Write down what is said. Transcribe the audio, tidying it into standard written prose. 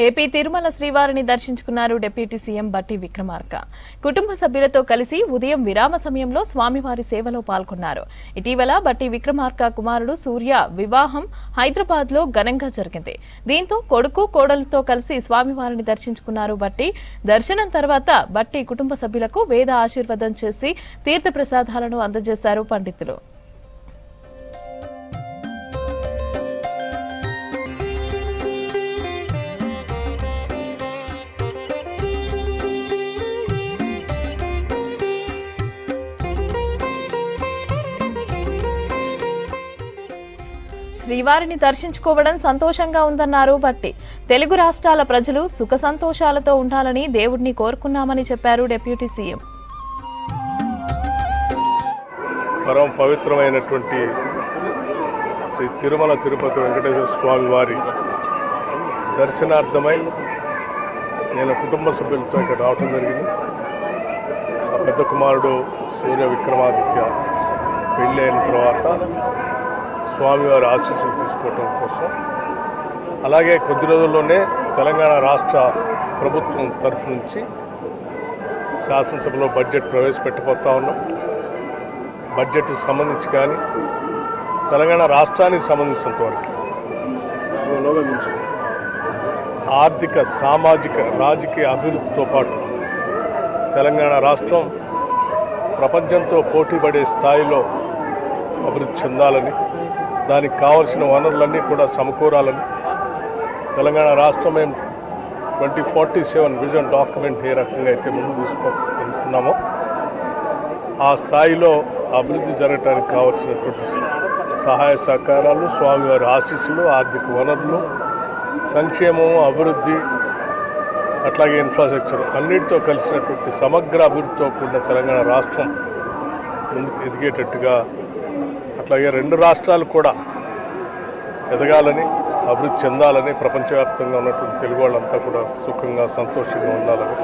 AP Tirumala శ్రీవారిని దర్శించుకున్నారు deputy CM బట్టి విక్రమార్క. కుటుంబ సభ్యులతో కలిసి ఉదయం విరామ సమయంలో స్వామివారి సేవలో పాల్గొన్నారు. ఇటీవల బట్టి విక్రమార్క కుమారుడు సూర్య వివాహం హైదరాబాద్ లో ఘనంగా జరిగింది. దీంతో కొడుకు కోడలతో కలిసి స్వామివారిని దర్శించుకున్నారు బట్టి. దర్శనం తర్వాత బట్టి కుటుంబ సభ్యులకు వేద ఆశీర్వాదం చేసి తీర్థ ప్రసాదాలను అందజేశారు పండితులు. శ్రీవారిని దర్శించుకోవడం సంతోషంగా ఉందన్నారు బట్టి. తెలుగు రాష్ట్రాల ప్రజలు సుఖ సంతోషాలతో ఉండాలని దేవుడిని కోరుకున్నామని చెప్పారు డిప్యూటీ సీఎం. పరమ పవిత్రమైనటువంటి శ్రీ తిరుమల తిరుపతి వెంకటేశ్వర స్వామి వారి దర్శనార్థమై నేను కుటుంబ సభ్యులతో ఇక్కడ రావటం జరిగింది. ఆ పెద్ద కుమారుడు సూర్య విక్రమాదిత్య పెళ్ళి అయిన తర్వాత స్వామివారి ఆశీస్సులు తీసుకోవటం కోసం, అలాగే కొద్ది రోజుల్లోనే తెలంగాణ రాష్ట్ర ప్రభుత్వం తరఫు నుంచి శాసనసభలో బడ్జెట్ ప్రవేశపెట్టబోతా ఉన్నాం. బడ్జెట్కి సంబంధించి కానీ తెలంగాణ రాష్ట్రానికి సంబంధించినంత వరకు ఆర్థిక, సామాజిక, రాజకీయ అభివృద్ధితో పాటు తెలంగాణ రాష్ట్రం ప్రపంచంతో పోటీపడే స్థాయిలో అభివృద్ధి చెందాలని, దానికి కావలసిన వనరులన్నీ కూడా సమకూరాలని తెలంగాణ రాష్ట్రం మేము 2047 విజన్ డాక్యుమెంట్ ఏ రకంగా అయితే ముందు తీసుకుంటున్నామో ఆ స్థాయిలో అభివృద్ధి జరగడానికి కావలసినటువంటి సహాయ సహకారాలు, స్వామివారి ఆశీస్సులు, ఆర్థిక వనరులు, సంక్షేమం, అభివృద్ధి, అట్లాగే ఇన్ఫ్రాస్ట్రక్చర్ అన్నిటితో కలిసినటువంటి సమగ్ర అభివృద్ధితో కూడిన తెలంగాణ రాష్ట్రం ముందుకు ఎదిగేటట్టుగా, అట్లాగే రెండు రాష్ట్రాలు కూడా ఎదగాలని, అభివృద్ధి చెందాలని, ప్రపంచవ్యాప్తంగా ఉన్నటువంటి తెలుగు వాళ్ళంతా కూడా సుఖంగా సంతోషంగా ఉండాలని